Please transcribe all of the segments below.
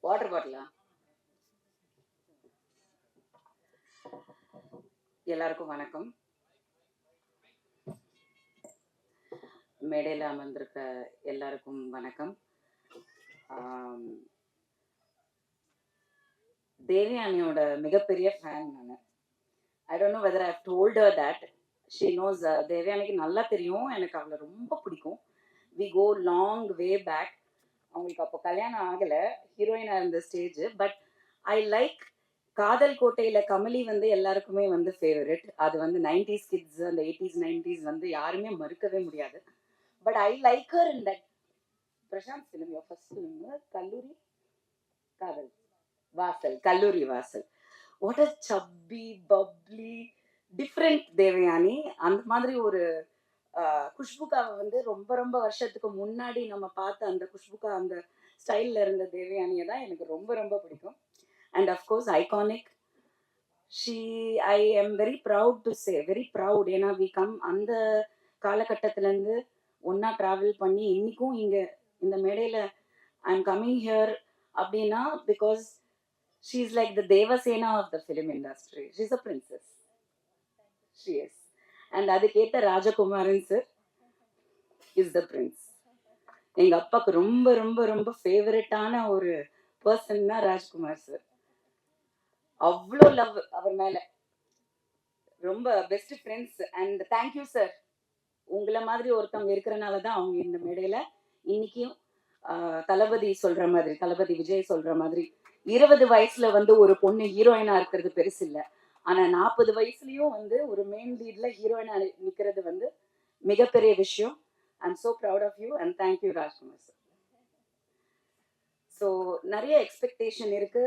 Water பாட்டிலா? எல்லாருக்கும் வணக்கம். மேடையில் அமர்ந்திருக்க எல்லாருக்கும் வணக்கம். தேவயானியோட மிகப்பெரிய ஃபேன் நான். I don't know whether I have told her that. She knows. தேவயானிக்கு நல்லா தெரியும் எனக்கு அவளை ரொம்ப பிடிக்கும். We go long way back. அவங்களுக்கு அப்போ கல்யாணம் ஆகலை, ஹீரோயினாக இருந்த ஸ்டேஜ். பட் ஐ லைக் காதல் கோட்டையில கமலி வந்து எல்லாருக்குமே வந்து ஃபேவரட். அது வந்து 90s கிட்ஸ், அந்த 80s 90s வந்து யாருமே மறுக்கவே முடியாது. But I like her in that Prashanth film, your first film கல்லூரி காதல் வாசல், கல்லூரி வாசல். வாட் அ சப்பி பப்ளி டிஃப்ரெண்ட் தேவயானி. அந்த மாதிரி ஒரு குஷ்புக்காவை வந்து ரொம்ப ரொம்ப வருஷத்துக்கு முன்னாடி நம்ம பார்த்த அந்த குஷ்புக்கா அந்த ஸ்டைலில் இருந்த தேவயானியை தான் எனக்கு ரொம்ப ரொம்ப பிடிக்கும். And of course, iconic. I am very proud to say, very proud. ஏன்னா we come அந்த காலகட்டத்திலேருந்து ஒன்றா ட்ராவல் பண்ணி இன்னைக்கும் இங்கே இந்த மேடையில் ஐ எம் கம்மிங் ஹியர் அப்படின்னா because she is like the Devasena of the film industry. She is a princess. She is. And அதுக்கேற்ற Rajakumaran sir is the prince. எங்கள் அப்பாவுக்கு ரொம்ப ரொம்ப ரொம்ப ஃபேவரட்டான ஒரு பர்சன் தான் ராஜ்குமார் சார். அவ்வளோ லவ் அவர் மேல. ரொம்ப best friends. And thank you sir. உங்களை மாதிரி ஒருத்தவங்க இருக்கிறனால தான் அவங்க இந்த மேடையில இன்னைக்கும் தளபதி சொல்ற மாதிரி, தளபதி விஜய் சொல்ற மாதிரி 20 வயசுல வந்து ஒரு பொண்ணு ஹீரோயினா இருக்கிறது பெருசு இல்லை, ஆனா 40 வயசுலயும் வந்து ஒரு மெயின் லீட்ல ஹீரோயினா நிற்கிறது வந்து மிகப்பெரிய விஷயம். I am so proud of you and thank you Rajkumar sir. So நிறைய எக்ஸ்பெக்டேஷன் இருக்கு.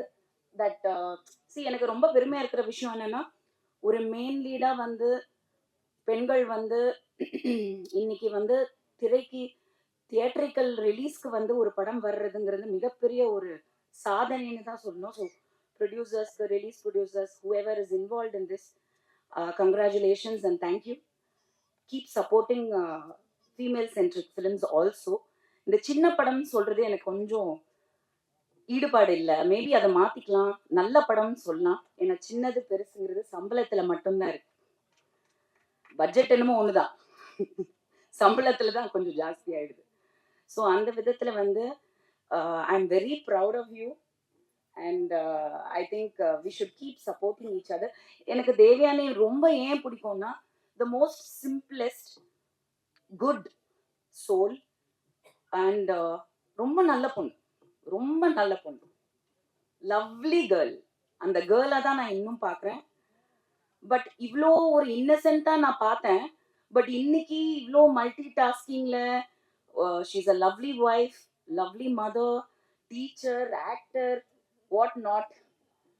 தட் எனக்கு ரொம்ப பெருமையா இருக்கிற விஷயம் என்னன்னா, ஒரு மெயின் லீடா வந்து பெண்கள் வந்து இன்னைக்கு வந்து திரைக்கு தியேட்ரிக்கல் ரிலீஸ்க்கு வந்து ஒரு படம் வர்றதுங்கிறது மிகப்பெரிய ஒரு சாதனைன்னு தான் சொல்லணும். So producers, release producers, whoever is involve in this, congratulations and thank you. Keep supporting female centric films also. இந்த சின்ன படம் சொல்றது எனக்கு கொஞ்சம் ஈடுபாடு இல்லை. மேபி அதை மாத்திக்கலாம், நல்ல படம்னு சொல்லலாம். ஏன்னா சின்னது பெருசுங்கிறது சம்பளத்துல மட்டும்தான் இருக்கு. பட்ஜெட் என்னமோ ஒண்ணுதான், சம்பளத்துல தான் கொஞ்சம் ஜாஸ்தி ஆயிடுது. ஸோ அந்த விதத்துல வந்து I am very proud of you and I think we should keep supporting each other. எனக்கு தேவயானி ரொம்ப ஏன் பிடிக்கும்னா, the most simplest good soul and ரொம்ப நல்ல பொண்ணு, ரொம்ப நல்ல பொண்ணு, லவ்லி கேர்ள். அந்த கேர்ளை தான் நான் இன்னும் பார்க்குறேன். பட் இவ்வளோ ஒரு இன்னசென்ட்டாக நான் பார்த்தேன். பட் இன்னைக்கு இவ்வளோ மல்டி டாஸ்கிங்கில் she is a lovely wife, lovely mother, teacher, actor, what not.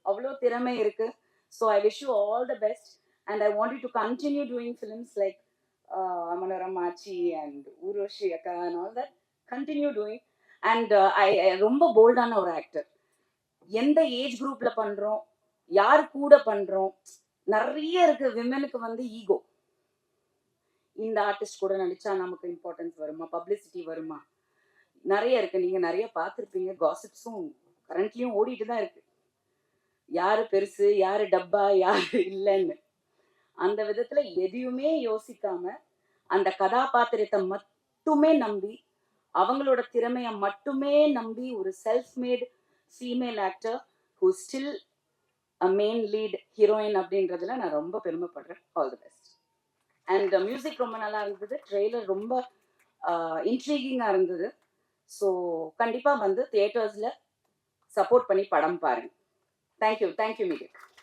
அவ்வளோ திறமை இருக்கு. So I wish you all the best and I want you to continue doing films like மனோரமாச்சி அண்ட் ஊர்வஷி அக்கா and all that. Continue doing. And ரொம்ப போல்டான ஒரு actor. எந்த age குரூப்ல பண்றோம், யார் கூட பண்றோம், நிறைய இருக்கு. விமனுக்கு வந்து ஈகோ. இந்த ஆர்டிஸ்ட் கூட நடிச்சா நமக்கு இம்பார்ட்டன்ஸ் வருமா, பப்ளிசிட்டி வருமா, நிறைய இருக்கு. நீங்க நிறைய பார்த்துருப்பீங்க. காசிப்ஸும் கரண்ட்லயும் ஓடிட்டு தான் இருக்கு. யாரு பெருசு, யாரு டப்பா, யாரு இல்லைன்னு. அந்த விதத்துல எதையுமே யோசிக்காம அந்த கதாபாத்திரத்தை மட்டுமே நம்பி, அவங்களோட திறமையை மட்டுமே நம்பி ஒரு self made female actor who still a main lead heroine அப்படின்றதுல நான் ரொம்ப பெருமைப்படுறேன். All the best. And music ரொம்ப நல்லா இருந்தது. ட்ரெய்லர் ரொம்ப இன்ட்ரீகிங்காக இருந்தது. ஸோ கண்டிப்பாக வந்து தியேட்டர்ஸில் சப்போர்ட் பண்ணி படம் பாருங்க. Thank you, thank you media.